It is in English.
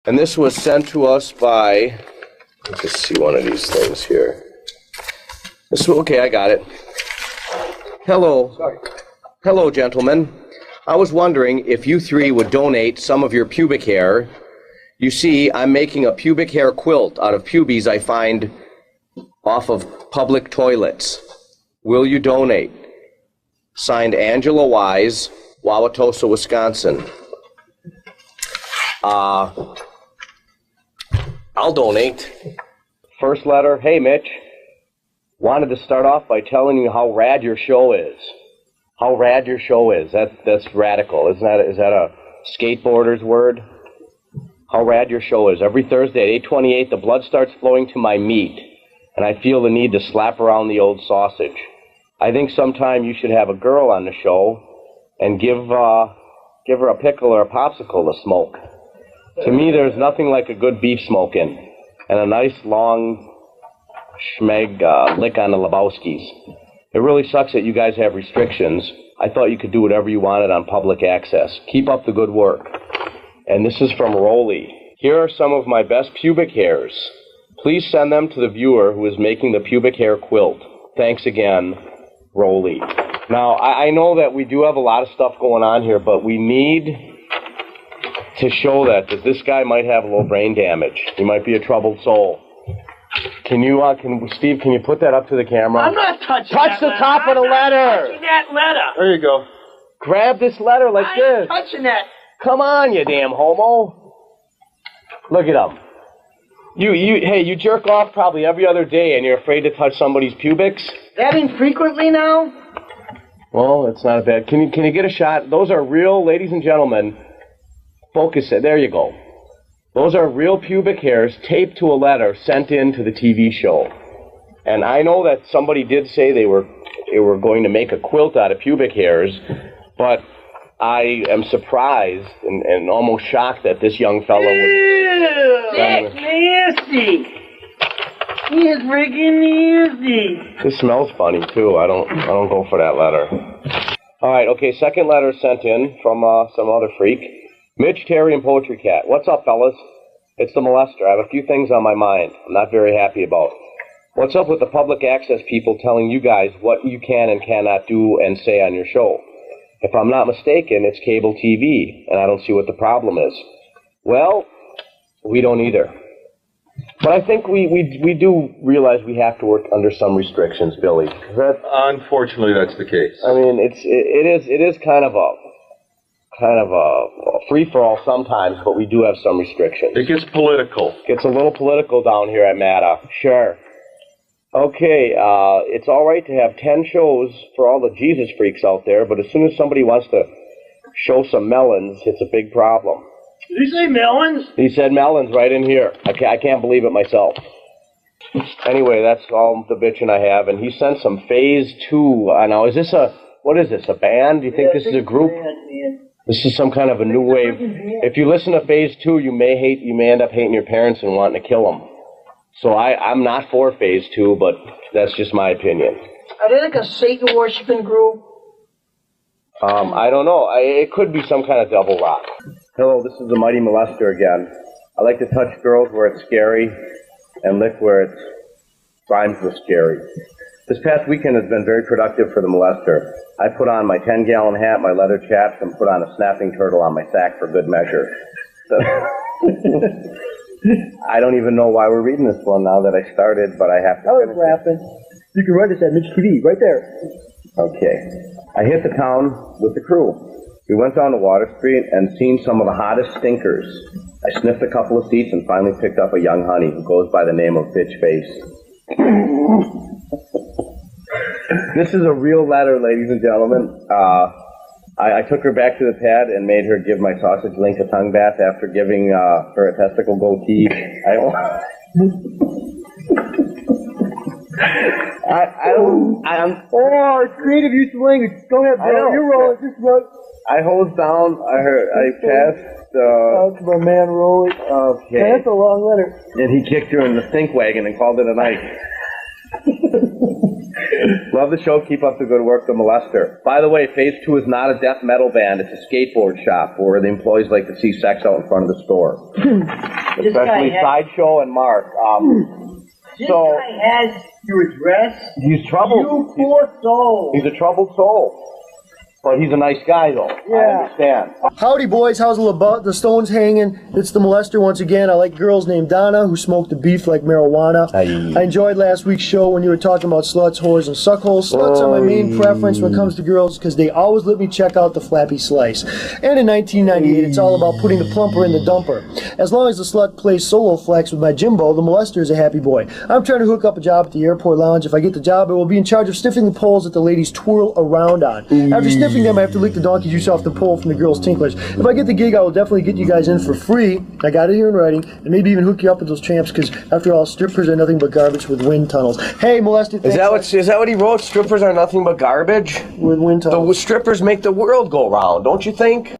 And this was sent to us by, let's just see one of these things here. Okay, I got it. Hello. Sorry. Hello, gentlemen. I was wondering if you three would donate some of your pubic hair. You see, I'm making a pubic hair quilt out of pubes I find off of public toilets. Will you donate? Signed, Angela Wise, Wauwatosa, Wisconsin. I'll donate. First letter, hey Mitch. Wanted to start off by telling you how rad your show is. How rad your show is. That's radical. Is that a skateboarder's word? How rad your show is. Every Thursday at 8:28, the blood starts flowing to my meat, and I feel the need to slap around the old sausage. I think sometime you should have a girl on the show and give her a pickle or a popsicle to smoke. To me, there's nothing like a good beef smoking and a nice long schmeg lick on the Lebowskis. It really sucks that you guys have restrictions. I thought you could do whatever you wanted on public access. Keep up the good work. And this is from Rolly. Here are some of my best pubic hairs. Please send them to the viewer who is making the pubic hair quilt. Thanks again, Rolly. Now, I know that we do have a lot of stuff going on here, but we need to show that this guy might have a little brain damage. He might be a troubled soul. Steve, can you put that up to the camera? I'm not touching Touch the top of the letter. Touching that letter. There you go. Grab this letter like this. I ain't touching that. Come on, you damn homo. Look at him. You jerk off probably every other day and you're afraid to touch somebody's pubics? That infrequently now? Well, it's not bad. Can you get a shot? Those are real, ladies and gentlemen. Focus it. There you go. Those are real pubic hairs taped to a letter sent in to the TV show. And I know that somebody did say they were going to make a quilt out of pubic hairs, but I am surprised and almost shocked that this young fellow would... Ew, that's nasty. He is freaking nasty. This smells funny too. I don't go for that letter. All right, okay. Second letter sent in from some other freak. Mitch, Terry, and Poetry Cat. What's up, fellas? It's the molester. I have a few things on my mind I'm not very happy about. What's up with the public access people telling you guys what you can and cannot do and say on your show? If I'm not mistaken, it's cable TV, and I don't see what the problem is. Well, we don't either. But I think we do realize we have to work under some restrictions, Billy. Unfortunately, that's the case. I mean, it is kind of a free-for-all sometimes, but we do have some restrictions. It gets political. Gets a little political down here at MATA. Sure. Okay, it's all right to have 10 shows for all the Jesus freaks out there, but as soon as somebody wants to show some melons, it's a big problem. Did he say melons? He said melons right in here. I can't believe it myself. Anyway, that's all the bitching I have, and he sent some Phase 2. Now, what is this, a band? Do you think this is a group? This is some kind of a new wave. If you listen to Phase 2, you may end up hating your parents and wanting to kill them. So I'm not for Phase 2, but that's just my opinion. Are they like a Satan worshiping group? I don't know. It could be some kind of double rock. Hello, this is the Mighty Molester again. I like to touch girls where it's scary and lick where it rhymes with scary. This past weekend has been very productive for the molester. I put on my 10-gallon hat, my leather chaps, and put on a snapping turtle on my sack for good measure. So I don't even know why we're reading this one now that I started, but I have to finish it. You can write this at Mitch TV, right there. Okay. I hit the town with the crew. We went down to Water Street and seen some of the hottest stinkers. I sniffed a couple of seats and finally picked up a young honey who goes by the name of Bitch Face. This is a real letter, ladies and gentlemen. I took her back to the pad and made her give my sausage link a tongue bath after giving her a testicle goatee. Creative use of language. Go ahead, bro. You're rolling. Just run. I hosed down. I passed. That's my man rolling. Okay. That's a long letter. And he kicked her in the stink wagon and called it a night. Love the show. Keep up the good work, The Molester. By the way, Phase 2 is not a death metal band. It's a skateboard shop where the employees like to see sex out in front of the store. This guy especially has- Sideshow and Mark. This So guy has your address. he's troubled. You poor soul. He's a troubled soul, but he's a nice guy, though. I Yeah. understand. Howdy, boys. How's the stones hanging? It's the molester once again. I like girls named Donna who smoke the beef like marijuana. I enjoyed last week's show when you were talking about sluts, whores, and suckholes. Sluts are my main preference when it comes to girls because they always let me check out the flappy slice. And in 1998, it's all about putting the plumper in the dumper. As long as the slut plays solo flex with my Jimbo, the molester is a happy boy. I'm trying to hook up a job at the airport lounge. If I get the job, I will be in charge of sniffing the poles that the ladies twirl around on. After sniffing them, I have to lick the donkey juice off the pole from the girls' tinklers. If I get the gig, I will definitely get you guys in for free. I got it here in writing, and maybe even hook you up with those champs, because after all, strippers are nothing but garbage with wind tunnels. Hey, molester, Is that what he wrote? Strippers are nothing but garbage? with wind tunnels? The strippers make the world go round, don't you think?